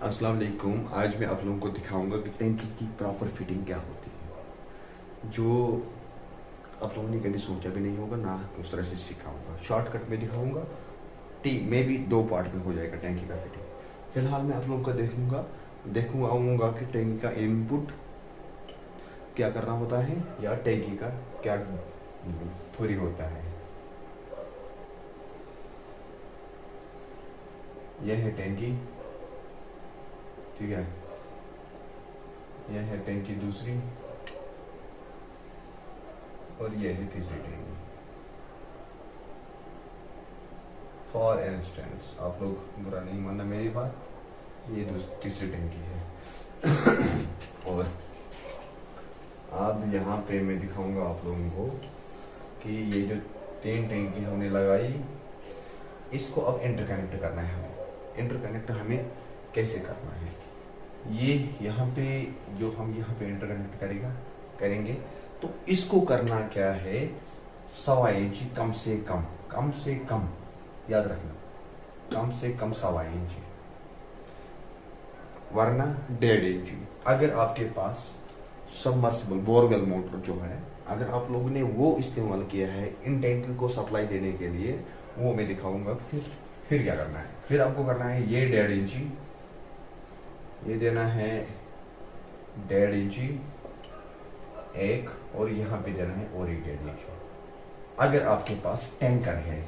अस्सलाम वालेकुम। आज मैं आप लोगों को दिखाऊंगा कि टैंकी की प्रॉपर फिटिंग क्या होती है, जो आप लोगों ने कभी सोचा भी नहीं होगा, ना उस तरह से सिखाऊंगा। शॉर्टकट में दिखाऊंगा, तीन में भी दो पार्ट में हो जाएगा टैंकी का फिटिंग। फिलहाल मैं आप लोगों को देखूंगा कि टैंकी का इनपुट क्या करना होता है या टैंकी का क्या थोड़ी होता है। यह है टैंकी, ठीक है। यह है टैंकी दूसरी और यह है तीसरी टैंकी। फॉर इंस्टेंस, आप लोग बुरा नहीं मानना मेरी बात, ये तीसरी टैंकी है। और अब यहाँ पे मैं दिखाऊंगा आप लोगों को कि ये जो तीन टैंकी हमने लगाई, इसको अब इंटरकनेक्ट करना है हमें। इंटरकनेक्ट हमें कैसे करना है, ये यहाँ पे जो हम यहाँ पे इंटरकनेक्ट करेंगे तो इसको करना क्या है, 1.25 इंच कम से कम याद रखना, कम से कम 1.25 इंच, वरना 1.5 इंच। अगर आपके पास सबमर्सिबल बोरवेल मोटर जो है, अगर आप लोगों ने वो इस्तेमाल किया है इन टैंकी को सप्लाई देने के लिए, वो मैं दिखाऊंगा। फिर क्या करना है, फिर आपको करना है ये 1.5 इंची, ये देना है 1.5 इंची एक, और यहाँ पे देना है और एक 1.5 इंची। अगर आपके पास टैंकर है,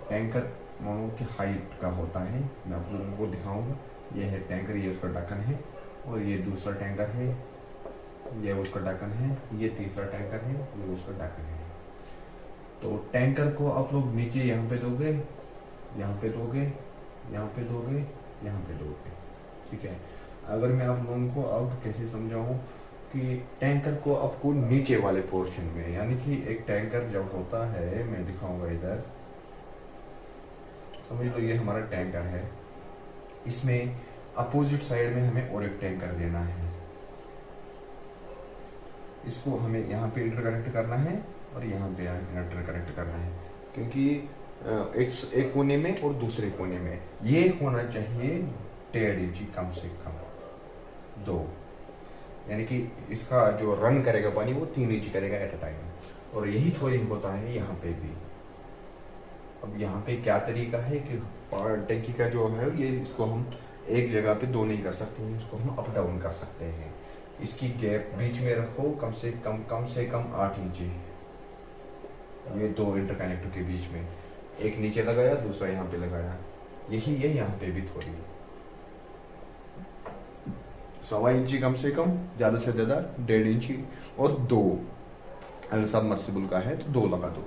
टैंकर मानो कि हाइट का होता है, मैं आप लोगों को दिखाऊंगा। ये है टैंकर, ये उसका ढक्कन है, और ये दूसरा टैंकर है, ये उसका ढक्कन है, ये तीसरा टैंकर है, ये उसका ढक्कन है। तो टैंकर को आप लोग नीचे यहाँ पे दोगे, यहाँ पे दोगे, यहाँ पे दोगे, यहाँ पे दोगे, ठीक है। अगर मैं आप लोगों को अब कैसे समझाऊं कि टैंकर को आपको नीचे वाले पोर्शन में, यानी कि एक टैंकर जब होता है, मैं दिखाऊंगा इधर, समझ लो ये हमारा टैंकर है, इसमें अपोजिट साइड में हमें और एक टैंकर देना है। इसको हमें यहाँ पे इंटरकनेक्ट करना है और यहाँ पे इंटरकनेक्ट करना है, क्योंकि एक कोने में और दूसरे कोने में ये होना चाहिए 1.5 इंची कम से कम, 2, यानी कि इसका जो रन करेगा पानी वो 3 इंच करेगा एट अ टाइम। और यही थोड़ी होता है यहाँ पे भी। अब यहाँ पे क्या तरीका है कि टैंकी का जो है ये, इसको हम एक जगह पे दो नहीं कर सकते हैं, इसको हम अप डाउन कर सकते हैं। इसकी गैप बीच में रखो कम से कम 8 इंच, ये दो इंटरकनेक्टर के बीच में, एक नीचे लगाया दूसरा यहाँ पे लगाया, यही है यहाँ पे भी थोड़ी 1.25 इंची कम से कम, ज्यादा से ज्यादा 1.5 इंची, और 2 अगर सबमर्सिबल का है तो 2 लगा दो।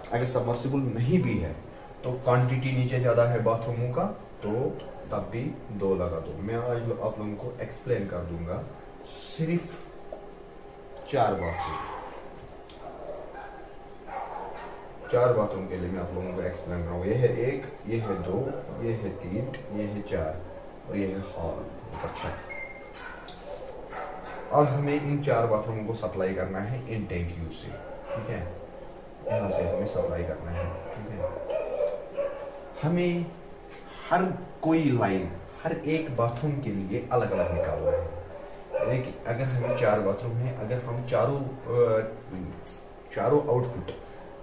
अगर सबमर्सिबल नहीं भी है तो क्वांटिटी नीचे ज्यादा है बाथरूमों का, तो तब भी 2 लगा दो। मैं आज आप लोगों को एक्सप्लेन कर दूंगा सिर्फ 4 बाथरूम के लिए मैं आप लोगों को एक्सप्लेन करूंगा। ये है 1, ये है 2, ये है 3, ये है 4, और ये है हॉल। अच्छा, अब हमें इन 4 बाथरूमों को सप्लाई करना है इन टैंकियों से, ठीक है। यहाँ से हमें सप्लाई करना है, ठीक है। हमें हर कोई लाइन हर एक बाथरूम के लिए अलग अलग निकालना है। लेकिन अगर हमें 4 बाथरूम है, अगर हम चारों आउटपुट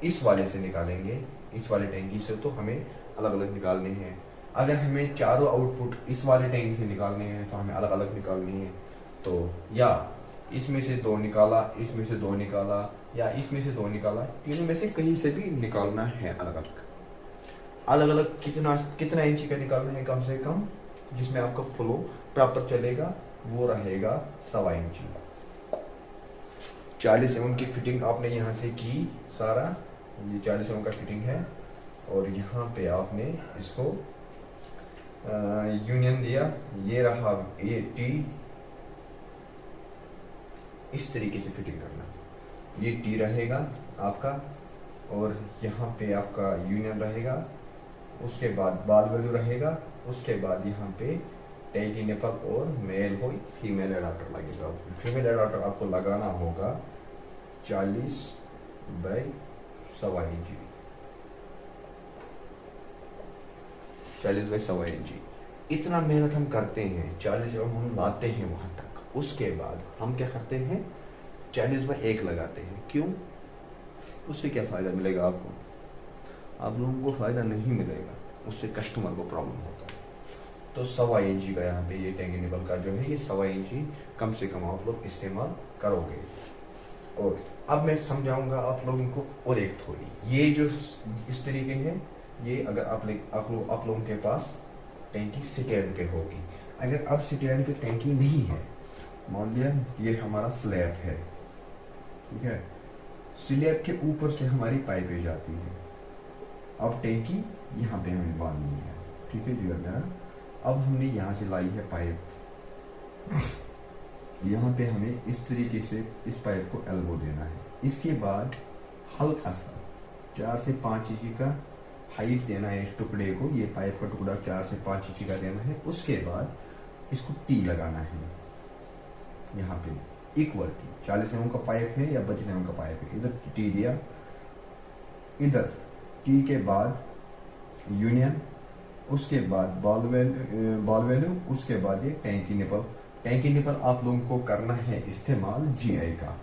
इस वाले से निकालेंगे, इस वाले टैंकी से, तो हमें अलग अलग निकालने हैं। अगर हमें चारों आउटपुट इस वाले टैंकी से निकालने हैं तो हमें अलग अलग निकालनी है। तो या इसमें से 2 निकाला, इसमें से 2 निकाला, या इसमें से 2 निकाला, तीनों में से कहीं से भी निकालना है अलग अलग। अलग अलग कितना इंची का निकालना है कम से कम, जिसमें आपका फ्लो प्रॉपर चलेगा, वो रहेगा 1.25 इंची। 40 mm की फिटिंग आपने यहाँ से की, सारा ये 40 mm का फिटिंग है, और यहाँ पे आपने इसको यूनियन दिया, ये रहा ये टी, इस तरीके से फिटिंग करना। ये टी रहेगा आपका, और यहाँ पे आपका यूनियन रहेगा, उसके बाद बाल वैल्यू रहेगा, उसके बाद यहाँ पे टैंकी निपल और मेल हो फीमेल एडाप्टर लगेगा। फीमेल एडाप्टर आपको लगाना होगा 40 बाई 1.25 इंची, 40/100 इंची। इतना मेहनत हम करते हैं, 40 जब हम लाते हैं वहां तक, उसके बाद हम क्या करते हैं, 40/1 लगाते हैं। क्यों? उससे क्या फायदा मिलेगा आपको? आप लोगों को फायदा नहीं मिलेगा, उससे कस्टमर को प्रॉब्लम होता है। तो 100 इंची का यहाँ पे ये टैंकी निबल का जो है, ये 100 इंची कम से कम आप लोग इस्तेमाल करोगे। और अब मैं समझाऊंगा आप लोगों को और एक थोड़ी, ये जो इस तरीके है, ये अगर आप लोगों के पास टैंकी स्टैंड पे होगी। अगर अब स्टैंड पे टैंकी नहीं है, मान लिया ये हमारा स्लैब है, ठीक है, स्लैब के ऊपर से हमारी पाइपें जाती है। अब टैंकी यहाँ पे हमें बांधनी है, ठीक है जी। अब हमने यहाँ से लाई है पाइप, यहाँ पे हमें इस तरीके से इस पाइप को एल्बो देना है। इसके बाद हल्का सा 4 से 5 इंची का हाइट देना है इस टुकड़े को, ये पाइप का टुकड़ा 4 से 5 इंची का देना है। उसके बाद इसको टी लगाना है यहाँ पे इक्वल टी। 40 mm का पाइप है या 25 mm का पाइप है, इधर टी दिया, इधर टी के बाद यूनियन, उसके बाद बॉल वैल्यू, उसके बाद ये टैंकी निपल। टैंकी निपल आप लोगों को करना है इस्तेमाल GI का।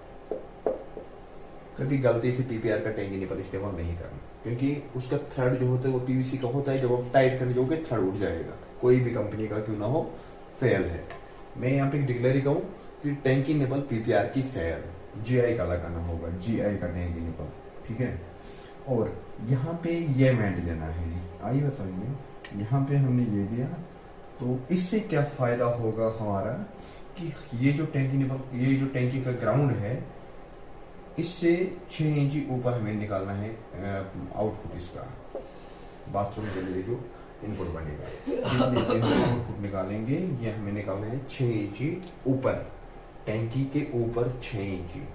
कभी गलती से PPR का टैंकी निपल इस्तेमाल नहीं करना, क्योंकि उसका थ्रेड जो होता है वो PVC का होता है। जब आप टाइट करने जाओगे थ्रेड उठ जाएगा, कोई भी कंपनी का क्यों ना हो, फेल है। मैं यहाँ पे डिक्लेयर कहूँ कि टैंकी निपल PPR की फेल, GI का लगाना होगा, GI का टैंकी निपल, ठीक है। और यहाँ पे ये वेंट देना है, आइए बताइए, यहाँ पे हमने ये दिया, तो इससे क्या फायदा होगा हमारा कि ये जो टैंकी निपल, ये जो टैंकी का ग्राउंड है, इससे 6 इंची ऊपर हमें निकालना है आउटपुट इसका, बाथरूम के लिए जो इनपुट बनेगा। आउटपुट निकालेंगे, ये हमें निकालना है 6 इंची ऊपर, टैंकी के ऊपर 6 इंची।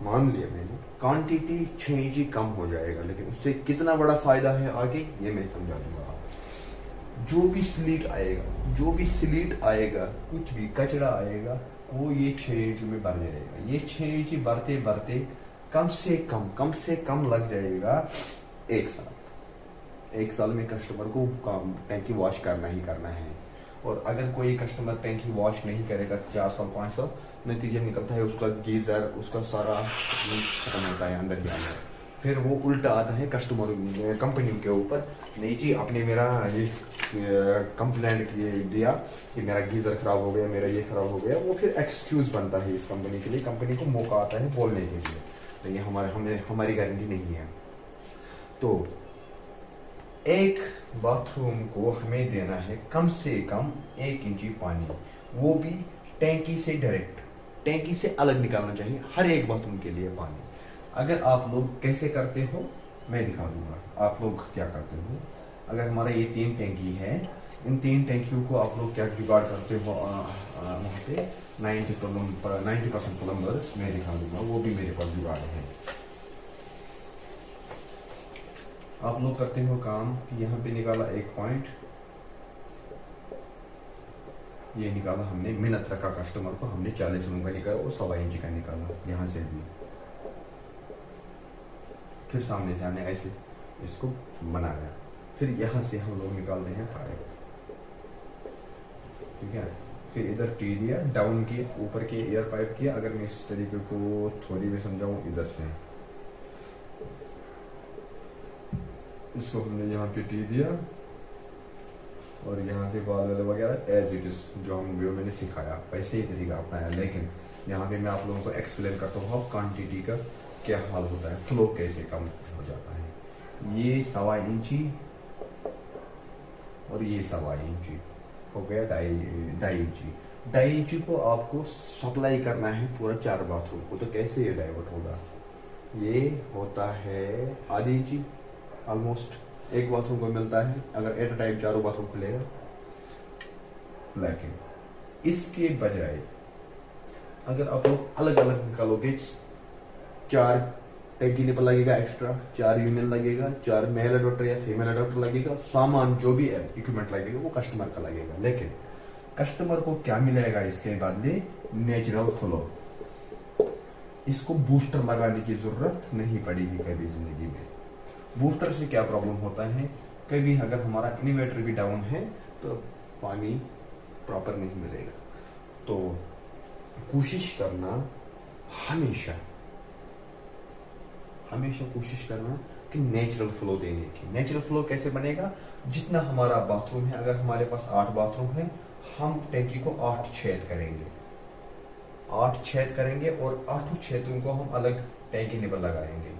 मान लिया मैंने, क्वांटिटी 6 इंची कम हो जाएगा, लेकिन उससे कितना बड़ा फायदा है आगे ये मैं समझा दूंगा। जो भी स्लीट आएगा, कुछ भी कचरा आएगा, वो ये 6 इंच में भर जाएगा। ये 6 इंच भरते भरते कम से कम लग जाएगा 1 साल। 1 साल में कस्टमर को टैंकी वॉश करना ही करना है। और अगर कोई कस्टमर टैंकी वॉश नहीं करेगा 4 साल 5 साल, नतीजा निकलता है उसका गीजर, उसका सारा खत्म होता है अंदर ही अंदर। फिर वो उल्टा आता है कस्टमर कंपनी के ऊपर, नहीं जी आपने मेरा ये कंप्लेंट दिया कि मेरा गीजर खराब हो गया, मेरा ये खराब हो गया। वो फिर एक्सक्यूज बनता है इस कंपनी के लिए, कंपनी को मौका आता है बोलने के लिए, तो ये हमारी गारंटी नहीं है। तो एक बाथरूम को हमें देना है कम से कम 1 इंची पानी, वो भी टैंकी से डायरेक्ट, टैंकी से अलग निकालना चाहिए हर एक बाथरूम के लिए पानी। अगर आप लोग कैसे करते हो मैं दिखा दूंगा, आप लोग क्या करते हो। अगर हमारा ये 3 टैंकी है, इन 3 टैंकियों को आप लोग क्या जुगाड़ करते हो वहाँ पे 90% प्लम्बर्स मैं दिखा दूंगा, वो भी मेरे पास जुगाड़ है। आप लोग करते हो काम कि यहाँ पे निकाला 1 पॉइंट, ये निकाला हमने, मिनट रखा कस्टमर को, हमने 40 mm का निकाला और 1.25 इंच का निकाला यहाँ से भी। फिर सामने से हमने ऐसे इसको बनाया, फिर यहाँ से हम लोग निकालते हैं पाइप, ठीक है। फिर इधर टी दिया, डाउन किया, ऊपर के एयर पाइप किया। अगर मैं इस तरीके को थोड़ी भी समझाऊं, इधर से इसको हमने यहाँ पे टी दिया और यहाँ से बाल वगैरह एज इट इज जो मैंने सिखाया वैसे ही तरीका अपनाया। लेकिन यहाँ पे मैं आप लोगों को एक्सप्लेन करता हूँ क्वांटिटी का क्या हाल होता है, फ्लो कैसे कम हो जाता है। ये 1.25 इंची और ये 1.25 इंची हो गया 2.5 इंची। 2.5 इंची को आपको सप्लाई करना है पूरा 4 बाथरूम को, तो कैसे ये डाइवर्ट होगा, ये होता है आधी इंची ऑलमोस्ट एक बाथरूम को मिलता है अगर एट अ टाइम 4 बाथरूम खुलेगा। लेकिन इसके बजाय अगर आप लोग अलग अलग निकालोगे, 4 टैंकी निपल लगेगा एक्स्ट्रा, 4 यूनियन लगेगा, 4 मेल अडोप्टर या फीमेल अडोप्टर लगेगा, सामान जो भी इक्विपमेंट लगेगा वो कस्टमर का लगेगा। लेकिन कस्टमर को क्या मिलेगा इसके बदले, नेचुरल फ्लो। इसको बूस्टर लगाने की जरूरत नहीं पड़ेगी कभी जिंदगी में। बूस्टर से क्या प्रॉब्लम होता है, कभी अगर हमारा इन्वर्टर भी डाउन है तो पानी प्रॉपर नहीं मिलेगा। तो कोशिश करना हमेशा हमेशा कोशिश करना कि नेचुरल फ्लो देने की। नेचुरल फ्लो कैसे बनेगा? जितना हमारा बाथरूम है, अगर हमारे पास 8 बाथरूम है, हम टैंकी को 8 छेद करेंगे, 8 छेद करेंगे और 8 छेदों को हम अलग टैंकी पर लगाएंगे,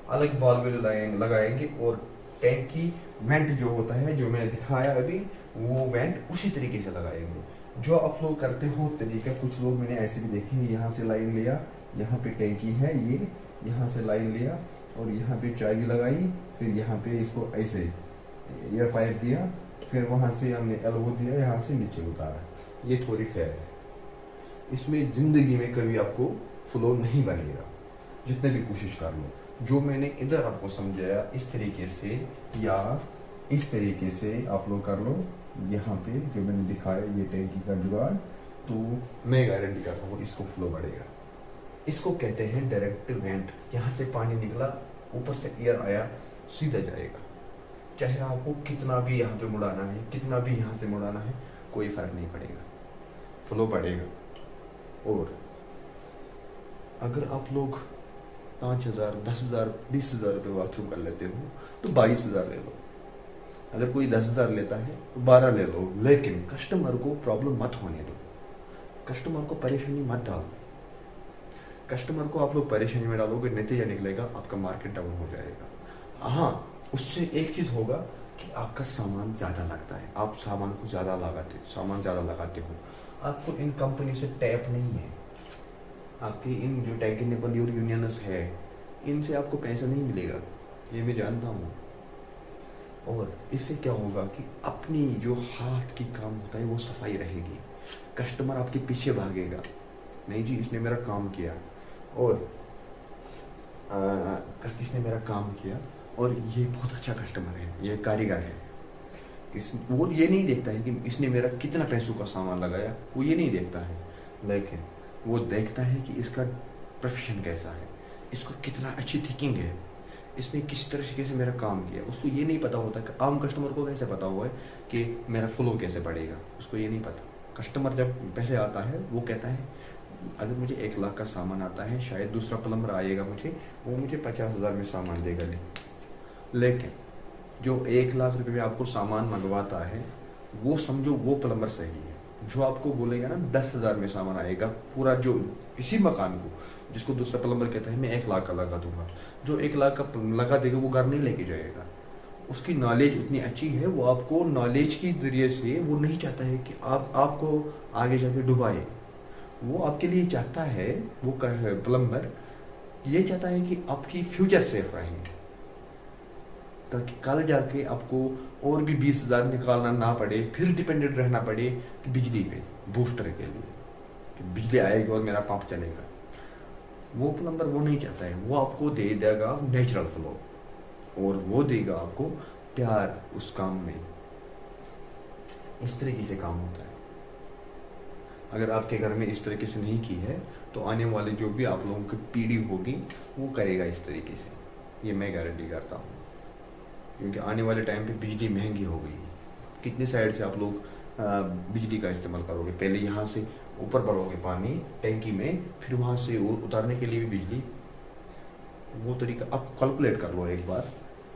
अलग बॉलवेल लगाएंगे और टैंकी वेंट जो होता है, जो मैंने दिखाया अभी, वो वेंट उसी तरीके से लगाएंगे जो आप लोग करते हो तरीका। कुछ लोग मैंने ऐसे भी देखे हैं, यहाँ से लाइन लिया, यहाँ पे टैंकी है, ये यहाँ से लाइन लिया और यहाँ पे चाबी लगाई, फिर यहाँ पे इसको ऐसे एयर पाइप दिया, फिर वहाँ से हमने एल्बो दिया, यहाँ से नीचे उतारा। ये थोड़ी फेयर है। इसमें जिंदगी में कभी आपको फ्लो नहीं बनेगा, जितने भी कोशिश कर लो। जो मैंने इधर आपको समझाया इस तरीके से या इस तरीके से आप लोग कर लो। यहाँ पे जो मैंने दिखाया ये टैंकी का जुगाड़, तो मैं गारंटी करता हूँ इसको फ्लो बढ़ेगा। इसको कहते हैं डायरेक्ट वेंट। यहाँ से पानी निकला, ऊपर से एयर आया, सीधा जाएगा। चाहे आपको कितना भी यहाँ पे मुड़ाना है, कितना भी यहाँ से मुड़ाना है, कोई फर्क नहीं पड़ेगा, फ्लो बढ़ेगा। और अगर आप लोग 5,000, 10,000, 20,000 रुपये बाथरूम कर लेते हो तो 22,000 ले लो। अगर कोई 10,000 लेता है तो 12 ले लो, लेकिन कस्टमर को प्रॉब्लम मत होने दो, कस्टमर को परेशानी मत डालो। कस्टमर को आप लोग परेशानी में डालोगे, नतीजा निकलेगा आपका मार्केट डाउन हो जाएगा। हाँ, उससे एक चीज होगा कि आपका सामान ज्यादा लगता है, आप सामान ज्यादा लगाते हो। आपको इन कंपनी से टैप नहीं है, आपकी इन जो टेक्निकल यूनियंस है, इनसे आपको पैसा नहीं मिलेगा, ये मैं जानता हूँ। और इससे क्या होगा कि अपनी जो हाथ की काम होता है वो सफाई रहेगी। कस्टमर आपके पीछे भागेगा, नहीं जी इसने मेरा काम किया और इसने मेरा काम किया और ये बहुत अच्छा कस्टमर है, ये कारीगर है। वो ये नहीं देखता है कि इसने मेरा कितना पैसों का सामान लगाया, वो ये नहीं देखता है, लेकिन वो देखता है कि इसका प्रोफेशन कैसा है, इसको कितना अच्छी थिंकिंग है, इसने किस तरीके से मेरा काम किया। उसको ये नहीं पता होता कि आम कस्टमर को कैसे पता हुआ है कि मेरा फ्लो कैसे बढ़ेगा, उसको ये नहीं पता। कस्टमर जब पहले आता है वो कहता है अगर मुझे 1 लाख का सामान आता है, शायद दूसरा प्लम्बर आएगा वो मुझे 50,000 में सामान देगा। लेकिन जो 1 लाख रुपए में आपको सामान मंगवाता है वो समझो वो प्लम्बर सही है। जो आपको बोलेगा ना 10,000 में सामान आएगा पूरा, जो इसी मकान को, जिसको दूसरा प्लम्बर कहता है मैं 1 लाख का लगा दूंगा, जो 1 लाख का लगा देगा वो घर नहीं लेके जाएगा। उसकी नॉलेज इतनी अच्छी है, वो आपको नॉलेज के जरिए से वो नहीं चाहता है कि आपको आगे जाके डुबाए। वो आपके लिए चाहता है, वो प्लम्बर ये चाहता है कि आपकी फ्यूचर सेफ रहे, ताकि कल जाके आपको और भी 20,000 निकालना ना पड़े, फिर डिपेंडेंट रहना पड़े बिजली पे, बूस्टर के लिए कि बिजली आएगी और मेरा पंप चलेगा। वो प्लम्बर वो नहीं चाहता है, वो आपको दे देगा नेचुरल फ्लो और वो देगा आपको प्यार उस काम में। इस तरीके से काम होता है। अगर आपके घर में इस तरीके से नहीं की है तो आने वाले जो भी आप लोगों की पीढ़ी होगी वो करेगा इस तरीके से, ये मैं गारंटी करता हूँ। क्योंकि आने वाले टाइम पे बिजली महंगी हो गई। कितने साइड से आप लोग बिजली का इस्तेमाल करोगे? पहले यहाँ से ऊपर भरोगे पानी टैंकी में, फिर वहाँ से उतारने के लिए भी बिजली। वो तरीका आप कैलकुलेट कर लो एक बार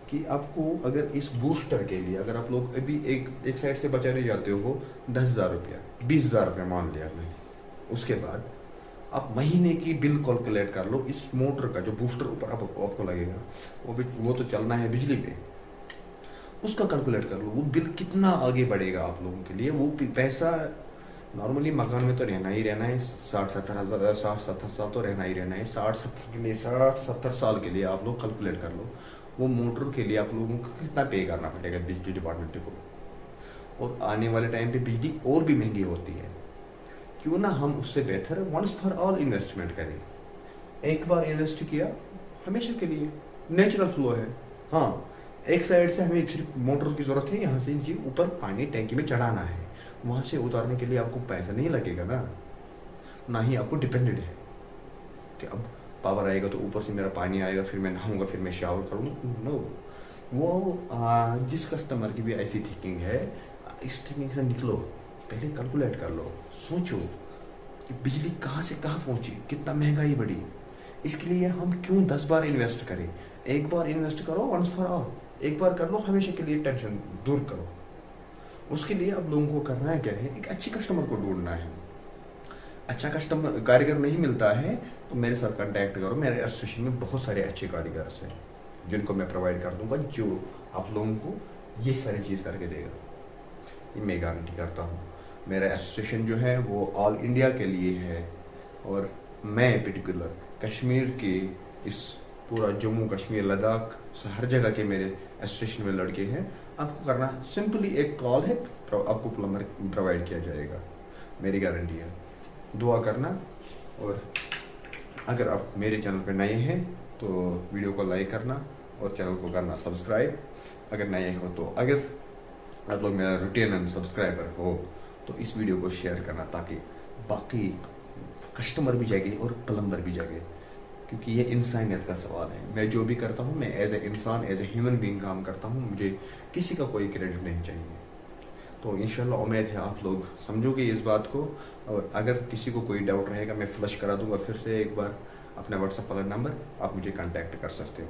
कि आपको अगर इस बूस्टर के लिए अगर आप लोग अभी एक साइड से बचाने जाते हो 10,000 रुपया, 20,000 रुपया मान लिया मैं, उसके बाद आप महीने की बिल कैलकुलेट कर लो। इस मोटर का जो बूस्टर ऊपर आपको लगेगा वो तो चलना है बिजली पे, उसका कैलकुलेट कर लो वो बिल कितना आगे बढ़ेगा आप लोगों के लिए। वो पैसा नॉर्मली मकान में तो रहना ही रहना है, 60-70 साल तो रहना ही रहना है। 60-70 साल के लिए आप लोग कैलकुलेट कर लो वो मोटर के लिए आप लोगों को कितना पे करना पड़ेगा बिजली डिपार्टमेंट को। और आने वाले टाइम पे बिजली और भी महंगी होती है, क्यों ना हम उससे बेहतर वंस फॉर ऑल इन्वेस्टमेंट करें। एक बार इन्वेस्ट किया हमेशा के लिए, नेचुरल फ्लो है। हाँ, एक साइड से हमें सिर्फ मोटर की जरूरत है, यहाँ से जी ऊपर पानी टैंकी में चढ़ाना है, वहां से उतारने के लिए आपको पैसा नहीं लगेगा ना ही आपको डिपेंडेंट है कि अब पावर आएगा तो ऊपर से मेरा पानी आएगा, फिर मैं नहाऊंगा, फिर मैं शावर करूँगा। नो, वो जिस कस्टमर की भी ऐसी थिंकिंग है, इस थिंकिंग से निकलो, पहले कैलकुलेट कर लो, सोचो कि बिजली कहाँ से कहाँ पहुंची, कितना महंगाई बढ़ी। इसके लिए हम क्यों 10 बार इन्वेस्ट करें? एक बार इन्वेस्ट करो वंस फॉर ऑल, एक बार कर लो, हमेशा के लिए टेंशन दूर करो। उसके लिए अब लोगों को करना है क्या है, एक अच्छी कस्टमर को ढूंढना है। अच्छा कस्टमर कारीगर नहीं मिलता है तो मेरे साथ कांटेक्ट करो, मेरे एसोसिएशन में बहुत सारे अच्छे कारीगर हैं जिनको मैं प्रोवाइड कर दूंगा, जो आप लोगों को ये सारी चीज़ करके देगा, ये मैं गारंटी करता हूँ। मेरा एसोसिएशन जो है वो ऑल इंडिया के लिए है, और मैं पर्टिकुलर कश्मीर के इस पूरा जम्मू कश्मीर लद्दाख हर जगह के मेरे एसोसिएशन में लड़के हैं। आपको करना सिंपली एक कॉल है, आपको प्लम्बर प्रोवाइड किया जाएगा, मेरी गारंटी है। दुआ करना, और अगर आप मेरे चैनल पर नए हैं तो वीडियो को लाइक करना और चैनल को करना सब्सक्राइब अगर नए हो तो। अगर आप लोग मेरा रूटीन एंड सब्सक्राइबर हो तो इस वीडियो को शेयर करना, ताकि बाकी कस्टमर भी जागे और प्लम्बर भी जागे, क्योंकि ये इंसानियत का सवाल है। मैं जो भी करता हूँ मैं एज ए इंसान, एज ए ह्यूमन बीइंग काम करता हूँ, मुझे किसी का कोई क्रेडिट नहीं चाहिए। तो इंशाल्लाह उम्मीद है आप लोग समझोगे इस बात को, और अगर किसी को कोई डाउट रहेगा मैं फ्लश करा दूंगा फिर से एक बार अपना व्हाट्सएप वाला नंबर, आप मुझे कांटेक्ट कर सकते हो।